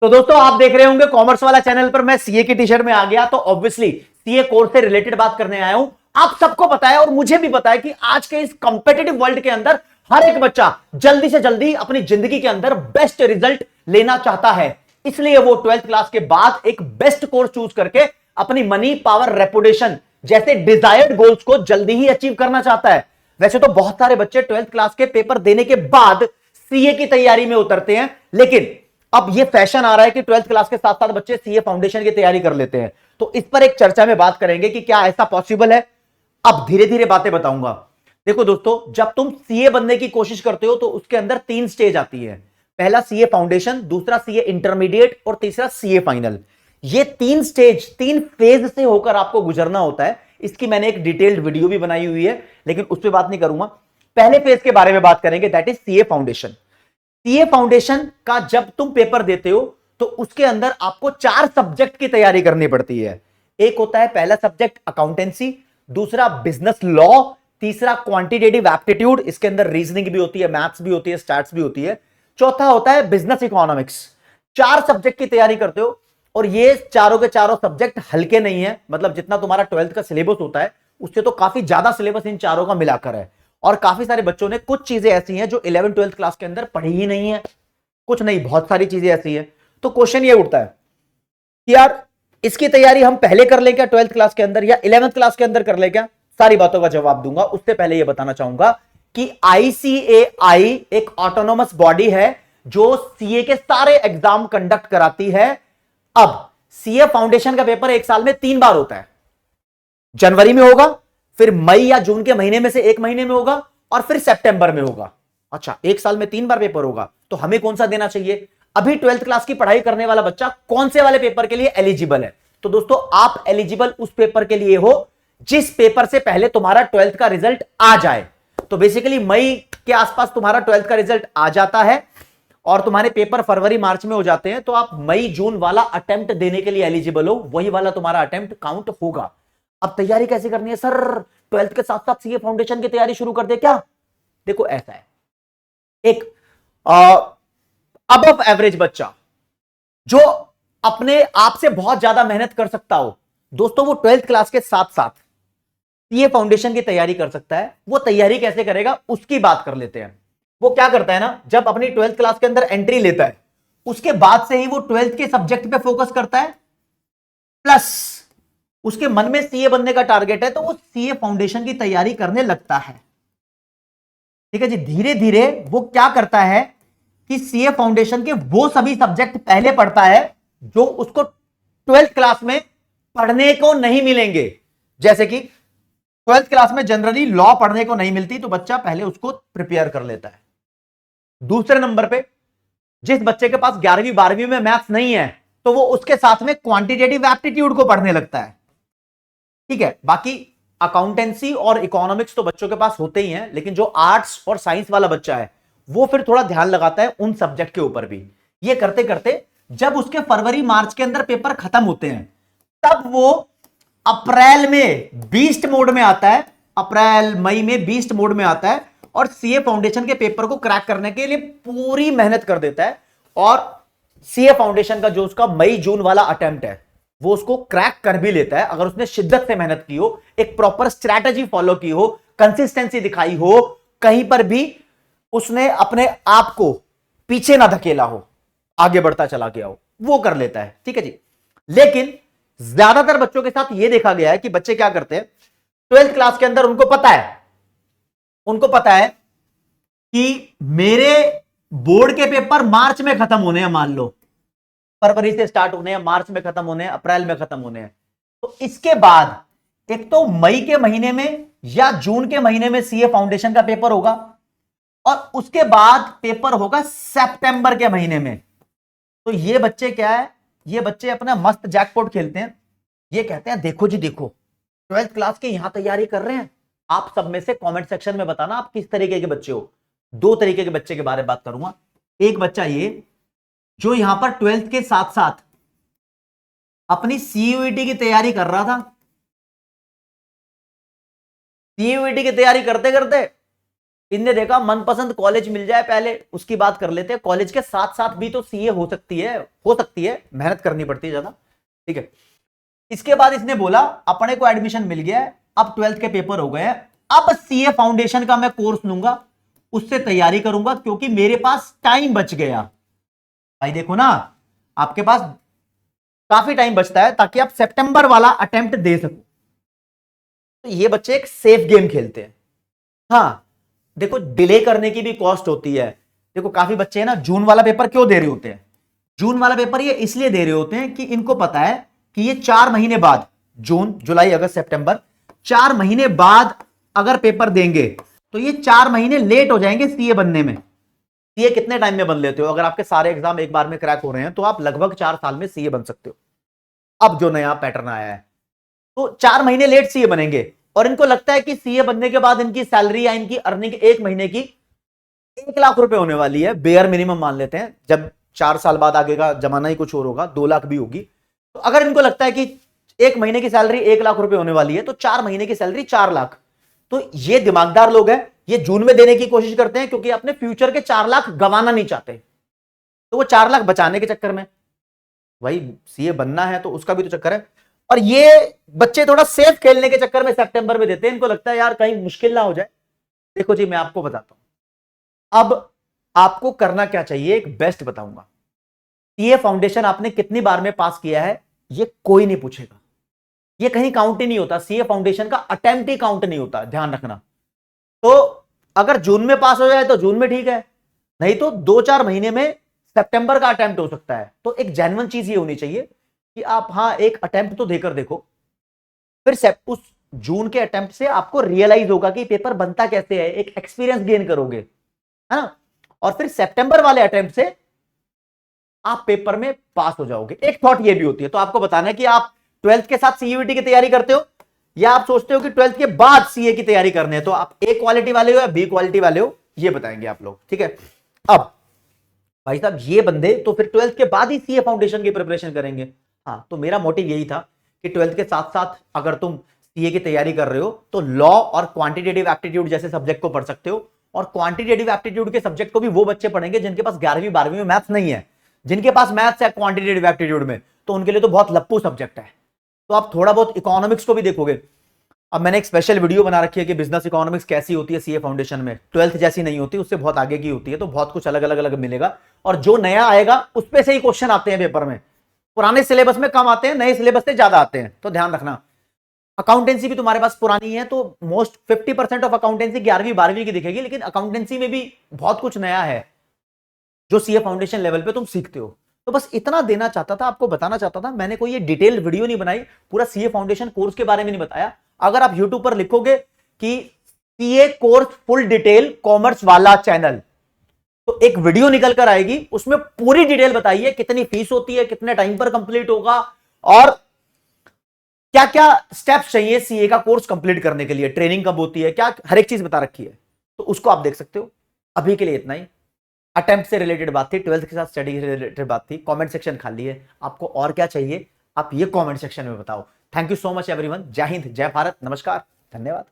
तो दोस्तों आप देख रहे होंगे कॉमर्स वाला चैनल पर मैं सीए की टी शर्ट में आ गया, तो ऑब्वियसली सीए कोर्स से रिलेटेड बात करने आया हूं। आप सबको पता है और मुझे भी पता है कि आज के इस कंपेटिटिव वर्ल्ड के अंदर हर एक बच्चा जल्दी से जल्दी अपनी जिंदगी के अंदर बेस्ट रिजल्ट लेना चाहता है। इसलिए वो 12th क्लास के बाद एक बेस्ट कोर्स चूज करके अपनी मनी, पावर, रेपुटेशन जैसे डिजायर्ड गोल्स को जल्दी ही अचीव करना चाहता है। वैसे तो बहुत सारे बच्चे 12th क्लास के पेपर देने के बाद सीए की तैयारी में उतरते हैं, लेकिन अब यह फैशन आ रहा है कि 12th क्लास के साथ साथ बच्चे सीए फाउंडेशन की तैयारी कर लेते हैं। तो इस पर एक चर्चा में बात करेंगे कि क्या ऐसा पॉसिबल है। अब धीरे धीरे बातें बताऊंगा। देखो दोस्तों, जब तुम सीए बनने की कोशिश करते हो तो उसके अंदर 3 स्टेज आती है। पहला सीए फाउंडेशन, दूसरा सीए इंटरमीडिएट और तीसरा सीए फाइनल। ये 3 स्टेज 3 फेज से होकर आपको गुजरना होता है। इसकी मैंने एक डिटेल्ड वीडियो भी बनाई हुई है, लेकिन उस पर बात नहीं करूंगा। पहले फेज के बारे में बात करेंगे, that is CA foundation. CA foundation का जब तुम पेपर देते हो तो उसके अंदर आपको 4 सब्जेक्ट की तैयारी करनी पड़ती है। एक होता है पहला सब्जेक्ट अकाउंटेंसी, दूसरा बिजनेस लॉ, तीसरा क्वांटिटेटिव एप्टीट्यूड, इसके अंदर रीजनिंग भी होती है, मैथ्स भी होती है, स्टैट्स भी होती है, चौथा होता है बिजनेस इकोनॉमिक्स। 4 सब्जेक्ट की तैयारी करते हो और ये चारों के चारों सब्जेक्ट हल्के नहीं है। मतलब जितना तुम्हारा 12th का सिलेबस होता है उससे तो काफी ज्यादा सिलेबस इन चारों का मिलाकर है। और काफी सारे बच्चों ने कुछ चीजें ऐसी हैं जो 11th 12th क्लास के अंदर पढ़ी ही नहीं है। कुछ नहीं, बहुत सारी चीजें ऐसी हैं। तो क्वेश्चन ये उठता है कि यार इसकी तैयारी हम पहले कर ले क्या 12th क्लास के अंदर, या 11th क्लास के अंदर कर ले क्या। सारी बातों का जवाब दूंगा। उससे पहले यह बताना चाहूंगा कि आईसीएआई एक ऑटोनोमस बॉडी है जो सीए के सारे एग्जाम कंडक्ट कराती है। अब सीए फाउंडेशन का पेपर एक साल में 3 बार होता है। जनवरी में होगा, फिर मई या जून के महीने में से एक महीने में होगा, और फिर सितंबर में होगा। अच्छा, एक साल में 3 बार पेपर होगा, तो हमें कौन सा देना चाहिए। अभी 12th क्लास की पढ़ाई करने वाला बच्चा कौन से वाले पेपर के लिए एलिजिबल है। तो दोस्तों, आप एलिजिबल उस पेपर के लिए हो जिस पेपर से पहले तुम्हारा 12th का रिजल्ट आ जाए। तो बेसिकली मई के आसपास तुम्हारा 12th का रिजल्ट आ जाता है और तुम्हारे पेपर फरवरी मार्च में हो जाते हैं, तो आप मई जून वाला अटेम्प्ट देने के लिए एलिजिबल हो। वही वाला तुम्हारा अटेम्प्ट काउंट होगा। अब तैयारी कैसे करनी है सर, 12th के साथ साथ सीए फाउंडेशन की तैयारी शुरू कर दे क्या। देखो ऐसा है, एक अबव एवरेज बच्चा जो अपने आप से बहुत ज्यादा मेहनत कर सकता हो, दोस्तों वो 12th क्लास के साथ साथ सीए फाउंडेशन की तैयारी कर सकता है। वो तैयारी कैसे करेगा उसकी बात कर लेते हैं। वो क्या करता है ना, जब अपनी 12th क्लास के अंदर एंट्री लेता है उसके बाद से ही वो 12th के सब्जेक्ट पे फोकस करता है, प्लस उसके मन में सीए बनने का टारगेट है, तो वो सीए फाउंडेशन की तैयारी करने लगता है। ठीक है जी। धीरे धीरे वो क्या करता है कि सीए फाउंडेशन के वो सभी सब्जेक्ट पहले पढ़ता है जो उसको 12th क्लास में पढ़ने को नहीं मिलेंगे। जैसे कि 12th क्लास में जनरली लॉ पढ़ने को नहीं मिलती, तो बच्चा पहले उसको प्रिपेयर कर लेता है। दूसरे नंबर पे जिस बच्चे के पास 11वीं 12वीं में मैथ्स नहीं है, तो वो उसके साथ में क्वांटिटेटिव एप्टीट्यूड को पढ़ने लगता है। ठीक है। बाकी अकाउंटेंसी और इकोनॉमिक्स तो बच्चों के पास होते ही हैं, लेकिन जो आर्ट्स और साइंस वाला बच्चा है वो फिर थोड़ा ध्यान लगाता है उन सब्जेक्ट के ऊपर भी। ये करते करते जब उसके फरवरी मार्च के अंदर पेपर खत्म होते हैं, तब वो अप्रैल में बीस्ट मोड में आता है। अप्रैल मई में बीस्ट मोड में आता है और सीए फाउंडेशन के पेपर को क्रैक करने के लिए पूरी मेहनत कर देता है। और सीए फाउंडेशन का जो उसका मई जून वाला अटेम्प्ट है वो उसको क्रैक कर भी लेता है, अगर उसने शिद्दत से मेहनत की हो, एक प्रॉपर स्ट्रैटेजी फॉलो की हो, कंसिस्टेंसी दिखाई हो, कहीं पर भी उसने अपने आप को पीछे ना धकेला हो, आगे बढ़ता चला गया हो, वो कर लेता है। ठीक है जी। लेकिन ज्यादातर बच्चों के साथ यह देखा गया है कि बच्चे क्या करते हैं, 12th क्लास के अंदर उनको पता है कि मेरे बोर्ड के पेपर मार्च में खत्म होने हैं, मान लो फरवरी से स्टार्ट होने हैं, मार्च में खत्म होने हैं, अप्रैल में खत्म होने हैं। तो इसके बाद एक तो मई के महीने में या जून के महीने में सीए फाउंडेशन का पेपर होगा, और उसके बाद पेपर होगा सितंबर के महीने में। तो ये बच्चे क्या है, ये बच्चे अपना मस्त जैकपॉट खेलते हैं। ये कहते हैं देखो जी देखो, 12th क्लास के यहां तैयारी कर रहे हैं। आप सब में से कमेंट सेक्शन में बताना आप किस तरीके के बच्चे हो। 2 तरीके के बच्चे के बारे में बात करूंगा। एक बच्चा ये जो यहां पर 12th के साथ साथ अपनी सीयूईटी की तैयारी कर रहा था। सीयूईटी की तैयारी करते करते इनने देखा मनपसंद कॉलेज मिल जाए पहले उसकी बात कर लेते हैं, कॉलेज के साथ साथ भी तो सीए हो सकती है, मेहनत करनी पड़ती है ज्यादा, ठीक है। इसके बाद इसने बोला अपने को एडमिशन मिल गया है, अब 12th के पेपर हो गए हैं, अब सीए फाउंडेशन का मैं कोर्स लूंगा, उससे तैयारी करूंगा क्योंकि मेरे पास टाइम बच गया। भाई देखो ना, आपके पास काफी टाइम बचता है ताकि आप सितंबर वाला अटेम्प्ट दे सको। तो ये बच्चे एक सेफ गेम खेलते हैं। हाँ देखो, डिले करने की भी कॉस्ट होती है। देखो काफी बच्चे हैं ना, जून वाला पेपर क्यों दे रहे होते हैं, जून वाला पेपर ये इसलिए दे रहे होते हैं कि इनको पता है कि ये 4 महीने बाद, जून जुलाई अगस्त सितंबर, 4 महीने बाद अगर पेपर देंगे तो ये 4 महीने लेट हो जाएंगे सीए बनने में। सीए कितने टाइम में बन लेते हो? अगर आपके सारे एग्जाम एक बार में क्रैक हो रहे हैं तो आप लगभग 4 साल में सीए बन सकते हो। अब जो नया पैटर्न आया है तो 4 महीने लेट सीए बनेंगे, और इनको लगता है कि सीए बनने के बाद इनकी सैलरी या इनकी अर्निंग एक महीने की 1 लाख रुपए होने वाली है, बेयर मिनिमम मान लेते हैं। जब 4 साल बाद आगे का जमाना ही कुछ और होगा, 2 लाख भी होगी। तो अगर इनको लगता है कि 1 महीने की सैलरी 1 लाख रुपए होने वाली है तो 4 महीने की सैलरी 4 लाख। तो ये दिमागदार लोग हैं, ये जून में देने की कोशिश करते हैं क्योंकि अपने फ्यूचर के 4 लाख गंवाना नहीं चाहते। तो वो 4 लाख बचाने के चक्कर में, भाई सीए बनना है तो उसका भी तो चक्कर है। और ये बच्चे थोड़ा सेफ खेलने के चक्कर में सितंबर में देते हैं, इनको लगता है यार कहीं मुश्किल ना हो जाए। देखो जी, मैं आपको बताता हूं अब आपको करना क्या चाहिए, एक बेस्ट बताऊंगा। सीए फाउंडेशन आपने कितनी बार में पास किया है ये कोई नहीं पूछेगा, ये कहीं काउंट ही नहीं होता। सीए फाउंडेशन का अटेम्प्ट ही काउंट नहीं होता, ध्यान रखना। तो अगर जून में पास हो जाए तो जून में ठीक है, नहीं तो 2-4 महीने में सितंबर का अटेम्प्ट हो सकता है। तो एक जेन्युइन चीज ये होनी चाहिए कि आप हाँ एक अटेम्प्ट तो देकर देखो, फिर उस जून के अटेम्प्ट से आपको रियलाइज होगा कि पेपर बनता कैसे है, एक एक्सपीरियंस गेन करोगे, है ना। और फिर सितंबर वाले अटेम्प्ट से आप पेपर में पास हो जाओगे। एक थॉट ये भी होती है, तो आपको बताना है कि आप 12th के साथ सीयूईटी की तैयारी करते हो या आप सोचते हो कि 12th के बाद सीए की तैयारी करनी है। तो आप ए क्वालिटी वाले हो या बी क्वालिटी वाले हो, ये बताएंगे आप लोग, ठीक है। अब भाई साहब ये बंदे तो फिर 12th के बाद ही सीए फाउंडेशन की प्रिपरेशन करेंगे। हाँ, तो मेरा मोटिव यही था कि 12th के साथ साथ अगर तुम सीए की तैयारी कर रहे हो तो लॉ और क्वांटिटेटिव एप्टीट्यूड जैसे सब्जेक्ट को पढ़ सकते हो। और क्वांटिटेटिव एप्टीट्यूड के सब्जेक्ट को भी वो बच्चे पढ़ेंगे जिनके पास 11वीं 12वीं में मैथ्स नहीं है। जिनके पास मैथ्स है क्वांटिटेटिव एप्टीट्यूड में, तो उनके लिए तो बहुत लप्पू सब्जेक्ट है। तो आप थोड़ा बहुत इकोनॉमिक्स को भी देखोगे। अब मैंने एक स्पेशल वीडियो बना रखी है कि बिजनेस इकोनॉमिक्स कैसी होती है सीए फाउंडेशन में, 12th जैसी नहीं होती, उससे बहुत आगे की होती है। तो बहुत कुछ अलग अलग अलग मिलेगा, और जो नया आएगा उस पे से ही क्वेश्चन आते हैं पेपर में। पुराने सिलेबस में कम आते हैं, नए सिलेबस से ज्यादा आते हैं, तो ध्यान रखना। अकाउंटेंसी भी तुम्हारे पास पुरानी है तो मोस्ट 50% ऑफ अकाउंटेंसी 11वीं 12वीं की दिखेगी, लेकिन अकाउंटेंसी में भी बहुत कुछ नया है जो सीए फाउंडेशन लेवल पे तुम सीखते हो। तो बस इतना देना चाहता था, आपको बताना चाहता था। मैंने कोई ये डिटेल वीडियो नहीं बनाई, पूरा सीए फाउंडेशन कोर्स के बारे में नहीं बताया। अगर आप यूट्यूब पर लिखोगे कि CA course full detail commerce वाला चैनल, तो एक वीडियो निकल कर आएगी, उसमें पूरी डिटेल बताइए कितनी फीस होती है, कितने टाइम पर कंप्लीट होगा, और क्या क्या स्टेप्स चाहिए सीए का कोर्स कंप्लीट करने के लिए, ट्रेनिंग कब होती है, क्या हर एक चीज बता रखी है। तो उसको आप देख सकते हो। अभी के लिए इतना ही। अटेम्प्ट से रिलेटेड बात थी, 12th के साथ स्टडी से रिलेटेड बात थी। कमेंट सेक्शन खाली है, आपको और क्या चाहिए आप ये कमेंट सेक्शन में बताओ। Thank you so much everyone. जय हिंद, जय भारत, नमस्कार, धन्यवाद।